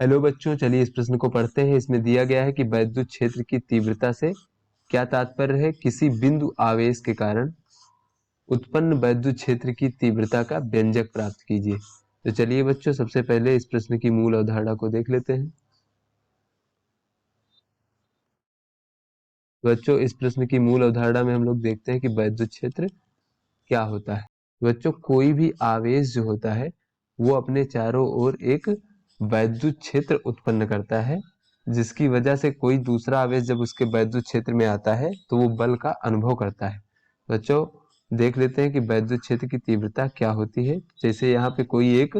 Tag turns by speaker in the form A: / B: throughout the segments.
A: Hello बच्चों, चलिए इस प्रश्न को पढ़ते हैं। इसमें दिया गया है कि वैद्युत क्षेत्र की तीव्रता से क्या तात्पर्य है। किसी बिंदु आवेश के कारण उत्पन्न वैद्युत क्षेत्र की तीव्रता का व्यंजक प्राप्त कीजिए। तो चलिए बच्चों, सबसे पहले इस प्रश्न की मूल अवधारणा को देख लेते हैं। बच्चों, इस प्रश्न की मूल अवधारणा में हम लोग देखते हैं कि वैद्युत क्षेत्र क्या होता है। बच्चों, कोई भी आवेश जो होता है वो अपने चारों ओर एक वैद्युत क्षेत्र उत्पन्न करता है, जिसकी वजह से कोई दूसरा आवेश जब उसके वैद्युत क्षेत्र में आता है तो वो बल का अनुभव करता है। बच्चों, देख लेते हैं कि वैद्युत क्षेत्र की तीव्रता क्या होती है। जैसे यहाँ पे कोई एक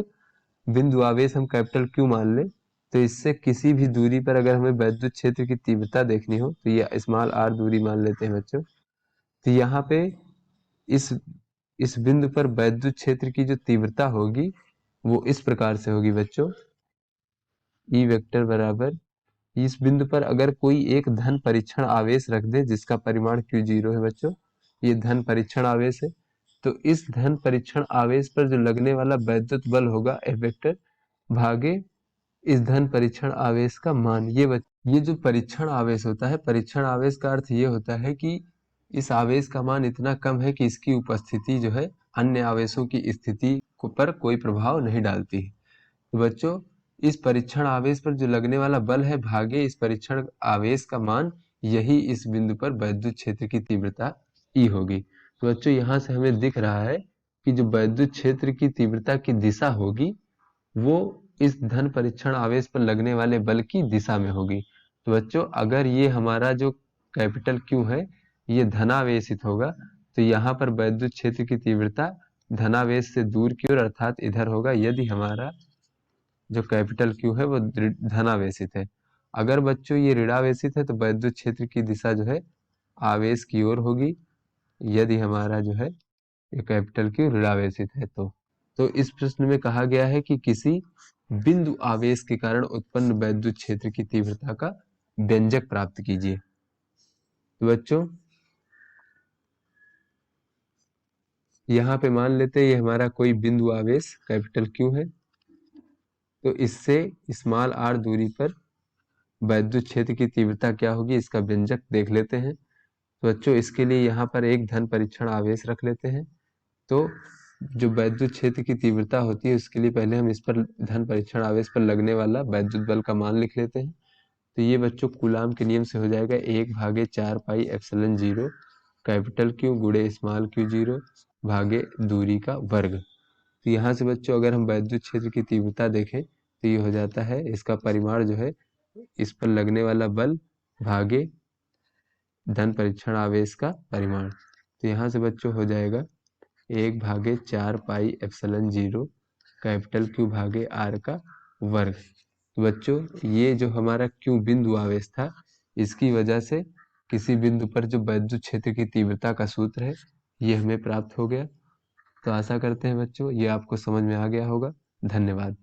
A: बिंदु आवेश हम कैपिटल क्यू मान लें, तो इससे किसी भी दूरी पर अगर हमें वैद्युत क्षेत्र की तीव्रता देखनी हो तो ये स्मॉल आर दूरी मान लेते हैं बच्चों। तो यहाँ पे इस इस बिंदु पर वैद्युत क्षेत्र की जो तीव्रता होगी वो इस प्रकार से होगी बच्चों। ई वेक्टर बराबर, इस बिंदु पर अगर कोई एक धन परीक्षण आवेश रख दे जिसका परिमाण Q0 है बच्चों, ये धन परीक्षण आवेश है, तो इस धन परीक्षण आवेश पर जो लगने वाला वैद्युत बल होगा F वेक्टर भागे इस धन परीक्षण आवेश का मान। ये जो परीक्षण आवेश होता है, परीक्षण आवेश का अर्थ ये होता है कि इस आवेश का मान इतना कम है कि इसकी उपस्थिति जो है अन्य आवेशों की स्थिति पर कोई प्रभाव नहीं डालती है। तो बच्चों, इस परीक्षण आवेश पर जो लगने वाला बल है भागे इस परीक्षण आवेश का मान, यही इस बिंदु पर वैद्युत क्षेत्र की तीव्रता E होगी। तो बच्चों, यहाँ से हमें दिख रहा है कि जो वैद्युत क्षेत्र की तीव्रता की दिशा होगी वो इस धन परीक्षण आवेश पर लगने वाले बल की दिशा में होगी। तो बच्चों, अगर ये हमारा जो कैपिटल Q है ये धनावेशित होगा तो यहाँ पर वैद्युत क्षेत्र की तीव्रता धनावेश से दूर की ओर अर्थात इधर होगा, यदि हमारा जो कैपिटल Q है वो धनावेशित है। अगर बच्चों ये ऋणावेशित है तो वैद्युत क्षेत्र की दिशा जो है आवेश की ओर होगी, यदि हमारा जो है ये कैपिटल Q ऋणावेशित है तो इस प्रश्न में कहा गया है कि किसी बिंदु आवेश के कारण उत्पन्न वैद्युत क्षेत्र की तीव्रता का व्यंजक प्राप्त कीजिए। तो बच्चों, यहाँ पे मान लेते हैं ये हमारा कोई बिंदु आवेश कैपिटल Q है, तो इससे स्मॉल r दूरी पर वैद्युत क्षेत्र की तीव्रता क्या होगी इसका व्यंजक देख लेते हैं। तो बच्चों, इसके लिए यहाँ पर एक धन परीक्षण आवेश रख लेते हैं। तो जो वैद्युत क्षेत्र की तीव्रता होती है उसके लिए पहले हम इस पर धन परीक्षण आवेश पर लगने वाला वैद्युत बल का मान लिख लेते हैं। तो ये बच्चों कूलाम के नियम से हो जाएगा 1/4πε0 कैपिटल Q गुणे स्मॉल Q0 भागे दूरी का वर्ग। तो यहाँ से बच्चों अगर हम वैद्युत क्षेत्र की तीव्रता देखें तो ये हो जाता है इसका परिमाण जो है इस पर लगने वाला बल भागे धन परीक्षण आवेश का परिमाण। तो यहाँ से बच्चों हो जाएगा 1/4πε0 कैपिटल Q भागे R का वर्ग। तो बच्चों, ये जो हमारा Q बिंदु आवेश था इसकी वजह से किसी बिंदु पर जो वैद्युत क्षेत्र की तीव्रता का सूत्र है ये हमें प्राप्त हो गया। तो आशा करते हैं बच्चों ये आपको समझ में आ गया होगा। धन्यवाद।